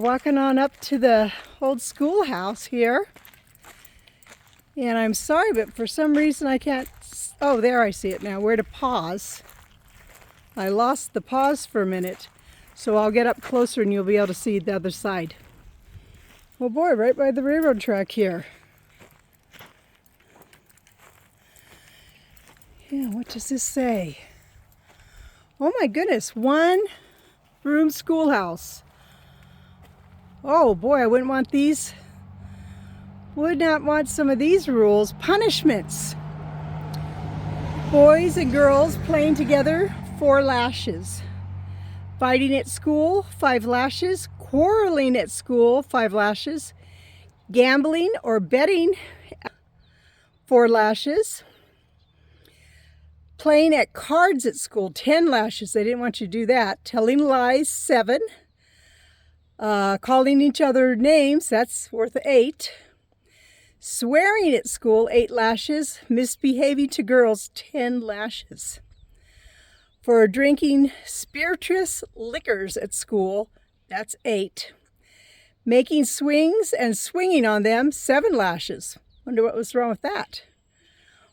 walking on up to the old schoolhouse here. And I'm sorry, but for some reason I can't... Oh, there I see it now, where to pause. I lost the pause for a minute, so I'll get up closer and you'll be able to see the other side. Oh boy, right by the railroad track here. Yeah, what does this say? Oh my goodness, one room schoolhouse. Oh boy, I wouldn't want these. Would not want some of these rules. Punishments. Boys and girls playing together, 4 lashes. Fighting at school, 5 lashes. Quarreling at school, 5 lashes. Gambling or betting, 4 lashes. Playing at cards at school, 10 lashes. They didn't want you to do that. Telling lies, 7. Calling each other names, that's worth 8. Swearing at school, 8 lashes. Misbehaving to girls, 10 lashes. For drinking spirituous liquors at school, that's 8. Making swings and swinging on them, 7 lashes. Wonder what was wrong with that.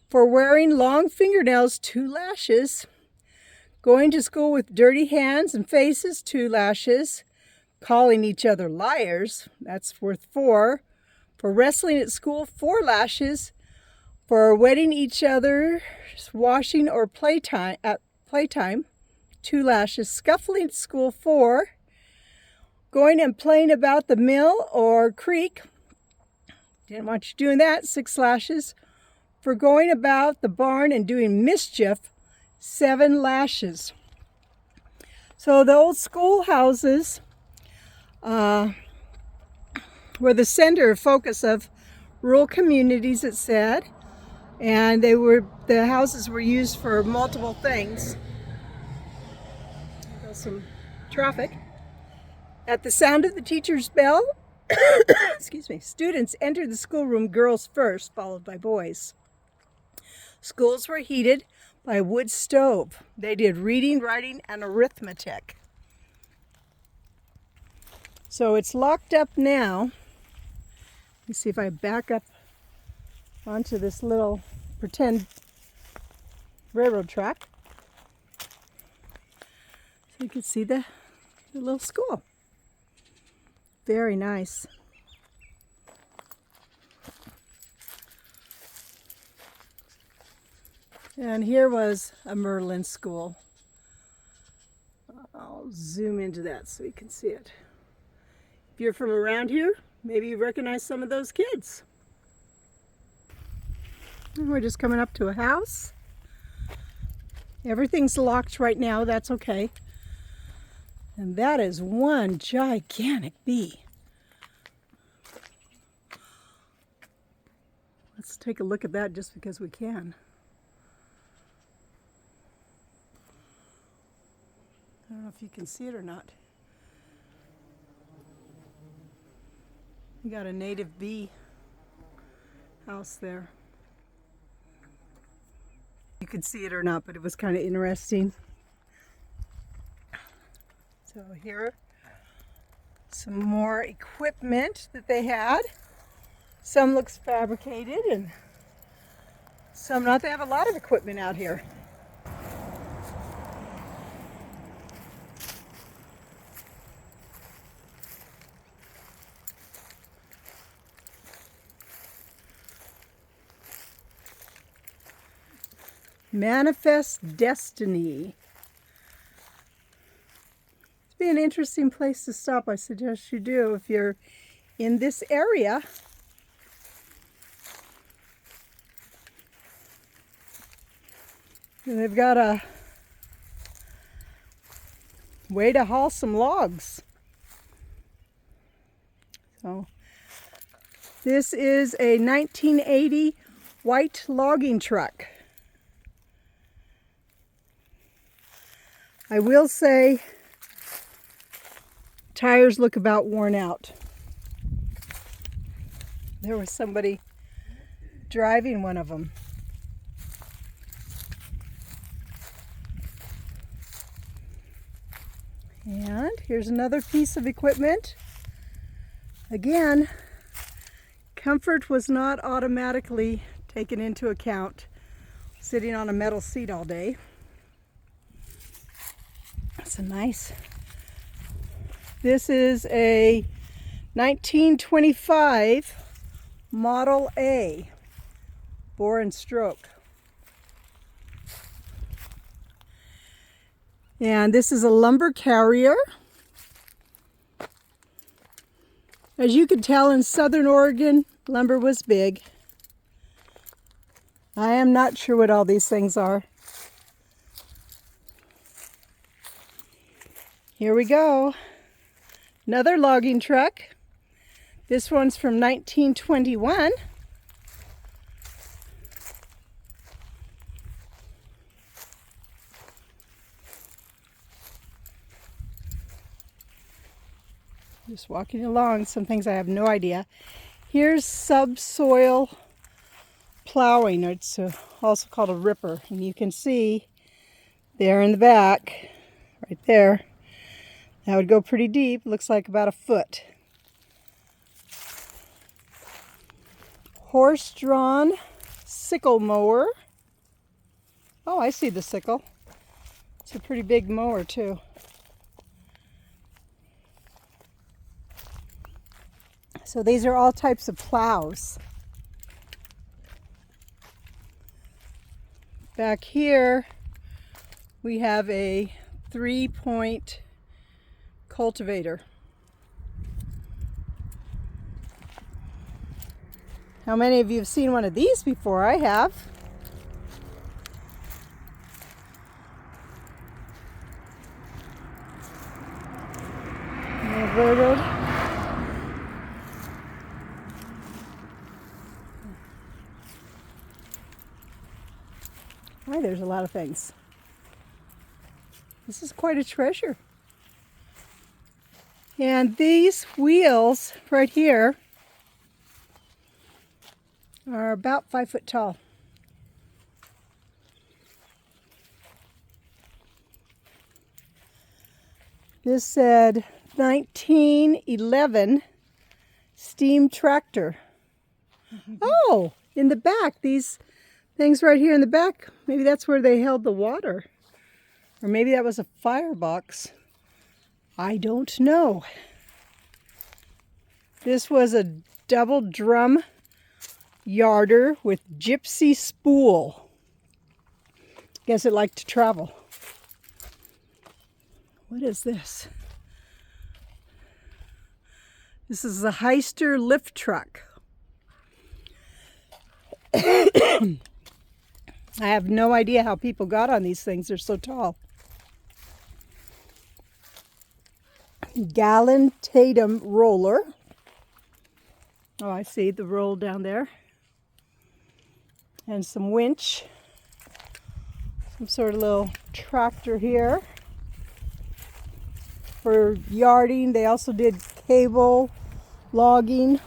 For wearing long fingernails, 2 lashes. Going to school with dirty hands and faces, 2 lashes. Calling each other liars, that's worth 4. For wrestling at school, 4 lashes. For wetting each other, washing or at playtime, 2 lashes. Scuffling at school, 4. Going and playing about the mill or creek, didn't want you doing that, 6 lashes. For going about the barn and doing mischief, 7 lashes. So the old schoolhouses were the center of focus of rural communities, it said, and the houses were used for multiple things. There's some traffic. At the sound of the teacher's bell, excuse me, students entered the schoolroom, girls first, followed by boys. Schools were heated by a wood stove. They did reading, writing, and arithmetic. So it's locked up now. Let me see if I back up onto this little pretend railroad track. So you can see the little school. Very nice. And here was a Merlin school. I'll zoom into that so you can see it. If you're from around here, maybe you recognize some of those kids. And we're just coming up to a house. Everything's locked right now, that's okay. And that is one gigantic bee. Let's take a look at that just because we can. I don't know if you can see it or not. You got a native bee house there. You could see it or not, but it was kind of interesting. So here, some more equipment that they had. Some looks fabricated and some not. They have a lot of equipment out here. Manifest Destiny. It'd be an interesting place to stop. I suggest you do if you're in this area. And they've got a way to haul some logs. So this is a 1980 white logging truck. I will say tires look about worn out. There was somebody driving one of them. And here's another piece of equipment. Again, comfort was not automatically taken into account sitting on a metal seat all day. That's a nice. This is a 1925 Model A bore and stroke. And this is a lumber carrier. As you could tell, in Southern Oregon, lumber was big. I am not sure what all these things are. Here we go. Another logging truck. This one's from 1921. Just walking along, some things I have no idea. Here's subsoil plowing. It's also called a ripper. And you can see there in the back, right there, that would go pretty deep. Looks like about a foot. Horse-drawn sickle mower. Oh, I see the sickle. It's a pretty big mower too. So these are all types of plows. Back here we have a 3-point cultivator. How many of you have seen one of these before? I have. Inverted. Hi, there's a lot of things. This is quite a treasure. And these wheels right here are about 5 foot tall. This said 1911 steam tractor. Oh, in the back, these things right here in the back, maybe that's where they held the water. Or maybe that was a firebox. I don't know. This was a double drum yarder with gypsy spool. Guess it liked to travel. What is this? This is a Heister lift truck. I have no idea how people got on these things. They're so tall. Gallon Tatum roller. Oh, I see the roll down there. And some winch. Some sort of little tractor here. For yarding, they also did cable logging.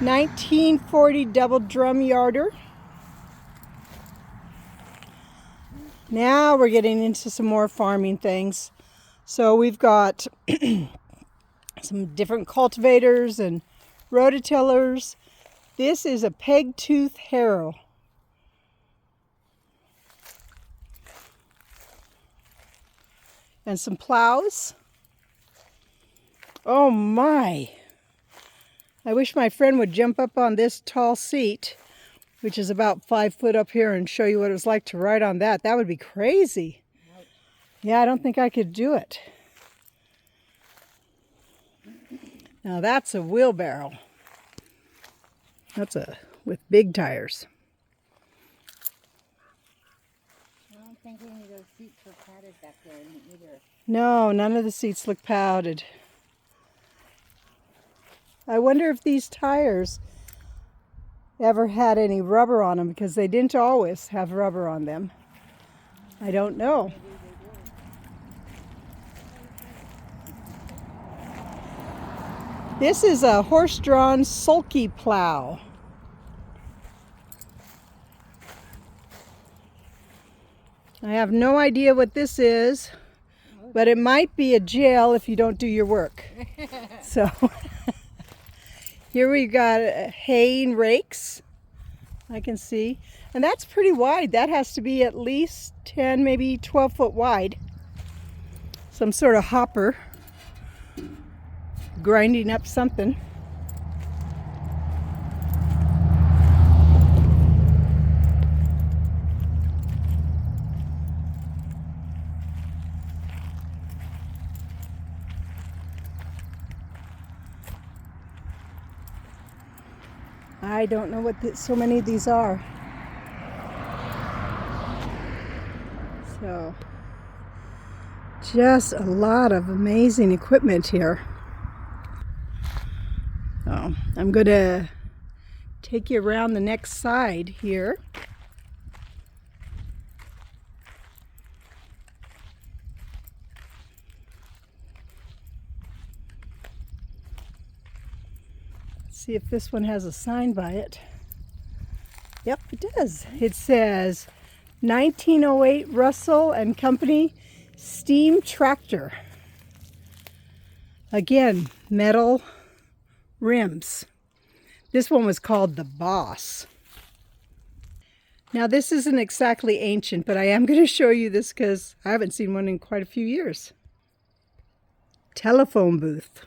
1940 double drum yarder. Now we're getting into some more farming things. So we've got some different cultivators and rototillers. This is a peg tooth harrow. And some plows. Oh my! I wish my friend would jump up on this tall seat, which is about 5 foot up here, and show you what it was like to ride on that. That would be crazy. Yeah, I don't think I could do it. Now that's a wheelbarrow. That's with big tires. I don't think any of those seats were padded back there either. No, none of the seats look padded. I wonder if these tires ever had any rubber on them, because they didn't always have rubber on them. I don't know. This is a horse-drawn sulky plow. I have no idea what this is. Oh, but it might be a jail if you don't do your work. So here we've got hay and rakes, I can see. And that's pretty wide. That has to be at least 10, maybe 12 foot wide. Some sort of hopper grinding up something. I don't know what so many of these are. So, just a lot of amazing equipment here. So, I'm going to take you around the next side here. See if this one has a sign by it. Yep, it does. It says 1908 Russell and Company steam tractor. Again, metal rims. This one was called the Boss. Now this isn't exactly ancient, but I am going to show you this because I haven't seen one in quite a few years. Telephone booth.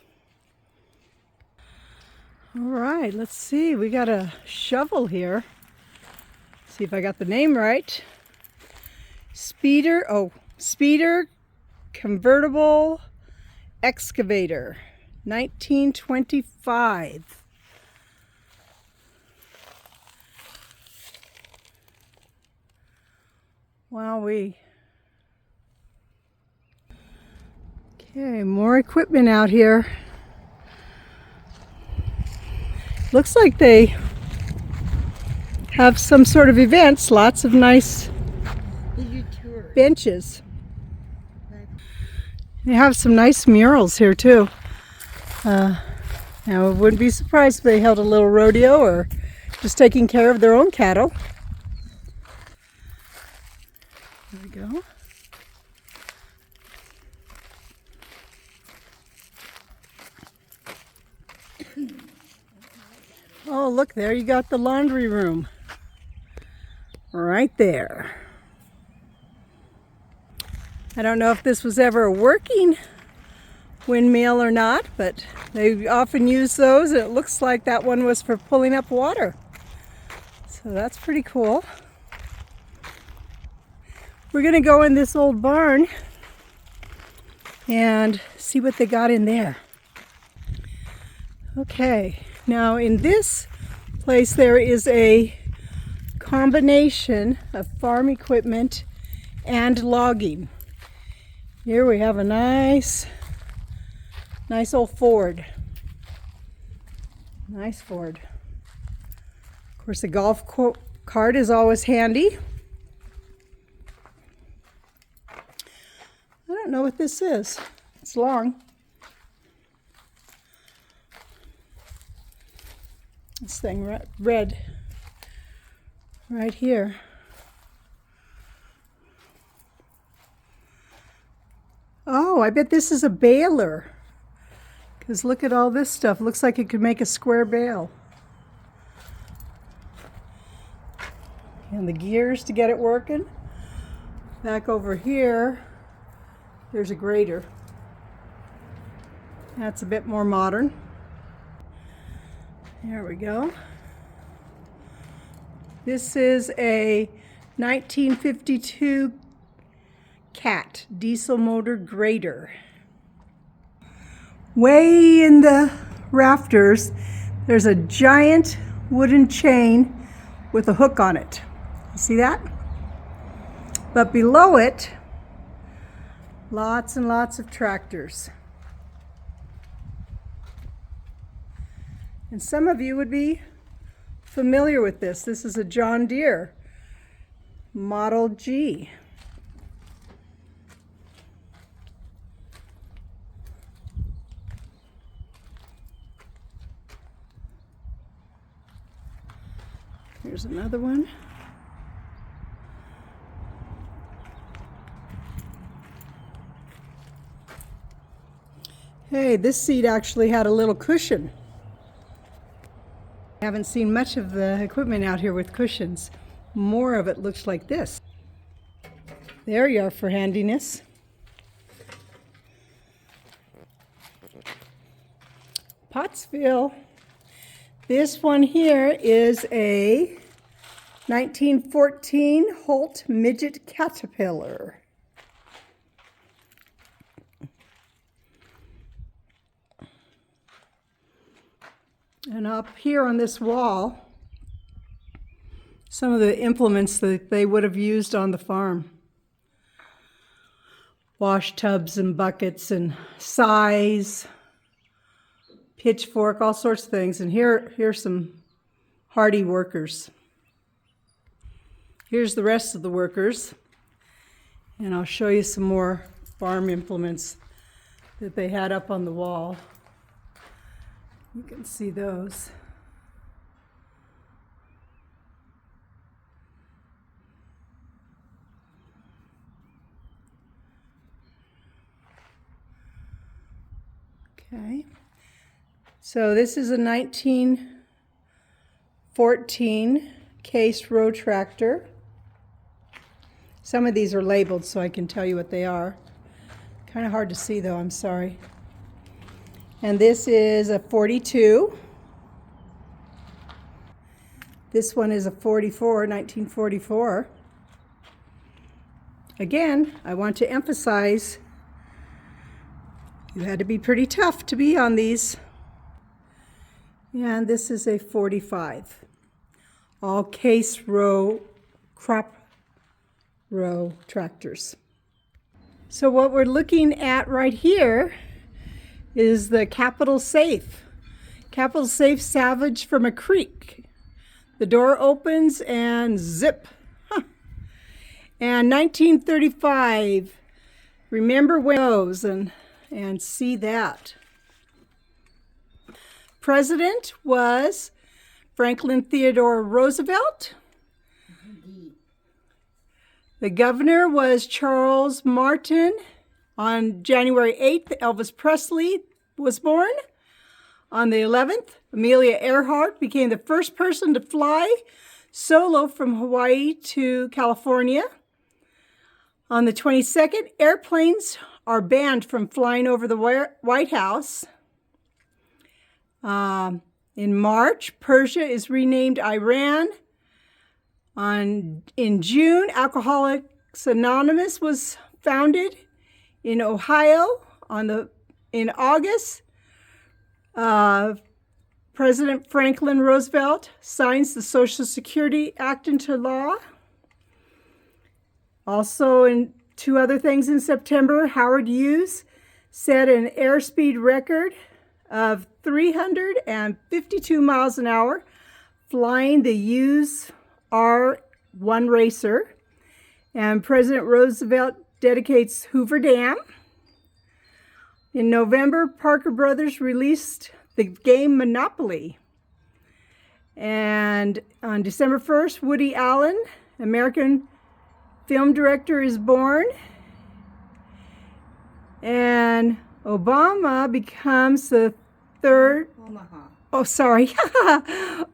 All right, let's see. We got a shovel here. See if I got the name right. Speeder convertible excavator, 1925. Wowee. Okay, more equipment out here. Looks like they have some sort of events, lots of nice benches. They have some nice murals here too. Now I wouldn't be surprised if they held a little rodeo or just taking care of their own cattle. There we go. Oh, look there, you got the laundry room. Right there. I don't know if this was ever a working windmill or not, but they often use those. It looks like that one was for pulling up water. So that's pretty cool. We're gonna go in this old barn and see what they got in there. Okay. Now in this place there is a combination of farm equipment and logging. Here we have a nice old Ford. Nice Ford. Of course the golf cart is always handy. I don't know what this is. It's long. This thing red right here. Oh, I bet this is a baler. Because look at all this stuff. Looks like it could make a square bale. And the gears to get it working. Back over here, there's a grater. That's a bit more modern. There we go. This is a 1952 Cat diesel motor grater. Way in the rafters, there's a giant wooden chain with a hook on it. You see that? But below it, lots and lots of tractors. And some of you would be familiar with this. This is a John Deere Model G. Here's another one. Hey, this seat actually had a little cushion. I haven't seen much of the equipment out here with cushions. More of it looks like this. There you are for handiness. Pottersville. This one here is a 1914 Holt Midget Caterpillar. And up here on this wall, some of the implements that they would have used on the farm. Wash tubs and buckets and size, pitchfork, all sorts of things. And here's some hardy workers. Here's the rest of the workers. And I'll show you some more farm implements that they had up on the wall. You can see those. Okay. So this is a 1914 Case row tractor. Some of these are labeled so I can tell you what they are. Kind of hard to see though, I'm sorry. And this is a 42. This one is a 44, 1944. Again, I want to emphasize you had to be pretty tough to be on these. And this is a 45. All case row, crop row tractors. So what we're looking at right here is the Capital Safe. Capital Safe salvaged from a creek. The door opens and zip. Huh. And 1935. Remember when those and see that. President was Franklin Theodore Roosevelt. The governor was Charles Martin. On January 8th, Elvis Presley was born. On the 11th, Amelia Earhart became the first person to fly solo from Hawaii to California. On the 22nd, airplanes are banned from flying over the White House. In March, Persia is renamed Iran. In June, Alcoholics Anonymous was founded in Ohio. In August, President Franklin Roosevelt signs the Social Security Act into law. Also, in two other things in September, Howard Hughes set an airspeed record of 352 miles an hour, flying the Hughes R-1 racer. And President Roosevelt dedicates Hoover Dam. In November, Parker Brothers released the game Monopoly. And on December 1st, Woody Allen, American film director, is born. And Obama becomes the third...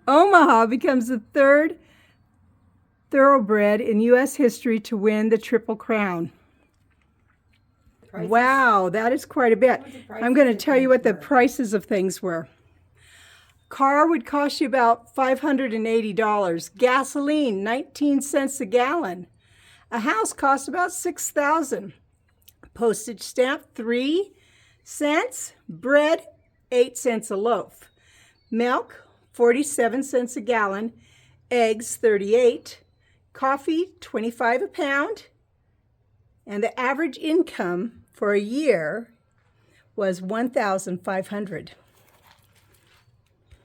Omaha becomes the third thoroughbred in U.S. history to win the Triple Crown. Prices. Wow, that is quite a bit. I'm going to tell you what the prices of things were. Car would cost you about $580. Gasoline, 19 cents a gallon. A house cost about $6,000. Postage stamp, 3 cents. Bread, 8 cents a loaf. Milk, 47 cents a gallon. Eggs, 38. Coffee, 25 a pound. And the average income for a year was $1,500.